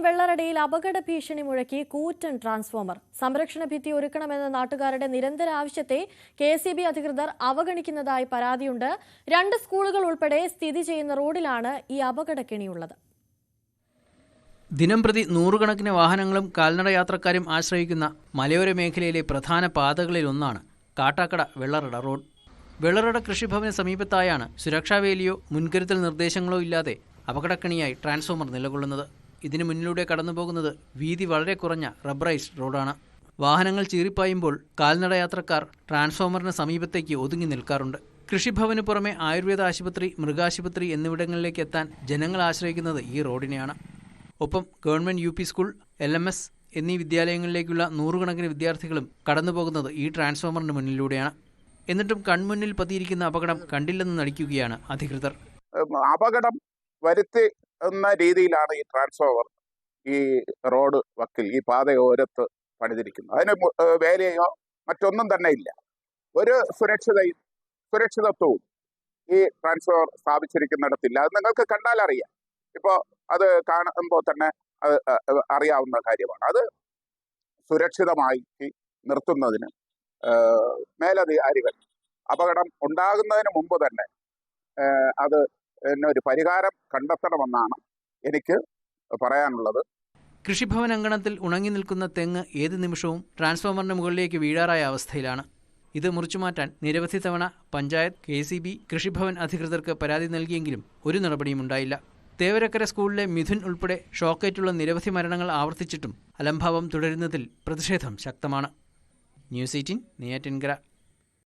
വെള്ളറടയിൽ അപകട ഭീഷണി മുഴക്കി കൂറ്റൻ ട്രാൻസ്ഫോമർ. സംരക്ഷണ ഭിത്തി ഒരുക്കണമെന്ന നാട്ടുകാരുടെ നിരന്തര ആവശ്യത്തെ കെഎസ്ഇബി അധികൃതർ അവഗണിക്കുന്നതായി പരാതിയുണ്ട്. 2 സ്കൂളുകൾ ഉൾപ്പെടെ സ്ഥിതി ചെയ്യുന്ന റോഡിലാണ് ഈ അപകടക്കെണിയുള്ളത്. ദിനംപ്രതി നൂറുകണക്കിന് വാഹനങ്ങളും കാൽനട യാത്രക്കാരും ആശ്രയിക്കുന്ന മലയോര മേഖലയിലെ പ്രധാന പാതകളിലൊന്നാണ് കാട്ടാക്കട വെള്ളറട റോഡ്. വെള്ളറട കൃഷിഭവന് സമീപത്തായാണ് സുരക്ഷാവേലിയോ മുൻകരുതൽ നിർദ്ദേശങ്ങളോ ഇല്ലാതെ അപകടക്കണിയായി ട്രാൻസ്ഫോമർ നിലകൊള്ളുന്നത്. ഇതിനു മുന്നിലൂടെ കടന്നുപോകുന്നത് വീതി വളരെ കുറഞ്ഞ റബ്ബറൈസ്ഡ് റോഡാണ്. വാഹനങ്ങൾ ചീറിപ്പായുമ്പോൾ കാൽനട യാത്രക്കാർ ട്രാൻസ്ഫോമറിന് സമീപത്തേക്ക് ഒതുങ്ങി നിൽക്കാറുണ്ട്. കൃഷിഭവന് പുറമെ ആയുർവേദ ആശുപത്രി, മൃഗാശുപത്രി എന്നിവിടങ്ങളിലേക്ക് എത്താൻ ജനങ്ങൾ ആശ്രയിക്കുന്നത് ഈ റോഡിനെയാണ്. ഒപ്പം ഗവൺമെന്റ് UP സ്കൂൾ, LMS എന്നീ വിദ്യാലയങ്ങളിലേക്കുള്ള നൂറുകണക്കിന് വിദ്യാർത്ഥികളും കടന്നുപോകുന്നത് ഈ ട്രാൻസ്ഫോമറിന് മുന്നിലൂടെയാണ്. എന്നിട്ടും കൺമുന്നിൽ പതിയിരിക്കുന്ന അപകടം കണ്ടില്ലെന്ന് നടിക്കുകയാണ് അധികൃതർ. അപകടം വരുത്തുന്ന രീതിയിലാണ് ഈ ട്രാൻസ്ഫോമർ ഈ റോഡ് വക്കിൽ, ഈ പാതയോരത്ത് പണിതിരിക്കുന്നത്. അതിന് വേലയോ മറ്റൊന്നും തന്നെ ഇല്ല. ഒരു സുരക്ഷിതത്വവും ഈ ട്രാൻസ്ഫോമർ സ്ഥാപിച്ചിരിക്കുന്നിടത്തില്ല. അത് നിങ്ങൾക്ക് കണ്ടാൽ അറിയാം. ഇപ്പോൾ അത് കാണുമ്പോൾ തന്നെ അത് അറിയാവുന്ന കാര്യമാണ്. അത് സുരക്ഷിതമായി നിർത്തുന്നതിന് മേലധികാരികൾ അപകടം ഉണ്ടാകുന്നതിന് മുമ്പ് തന്നെ അത് ഒരു പരിഹാരം കണ്ടെത്തണമെന്നാണ് എനിക്ക് പറയാനുള്ളത്. കൃഷിഭവൻ അങ്കണത്തിൽ ഉണങ്ങി നിൽക്കുന്ന തെങ്ങ് ഏത് നിമിഷവും ട്രാൻസ്ഫോമറിന് മുകളിലേക്ക് വീഴാറായ അവസ്ഥയിലാണ്. ഇത് മുറിച്ചുമാറ്റാൻ നിരവധി തവണ പഞ്ചായത്ത്, KSEB, കൃഷിഭവൻ അധികൃതർക്ക് പരാതി നൽകിയെങ്കിലും ഒരു നടപടിയും ഉണ്ടായില്ല. തേവരക്കര സ്കൂളിലെ മിഥുൻ ഉൾപ്പെടെ ഷോക്കേറ്റുള്ള നിരവധി മരണങ്ങൾ ആവർത്തിച്ചിട്ടും അലംഭാവം തുടരുന്നതിൽ പ്രതിഷേധം ശക്തമാണ്. ന്യൂസ് 18 നെയ്യാറ്റിൻകര.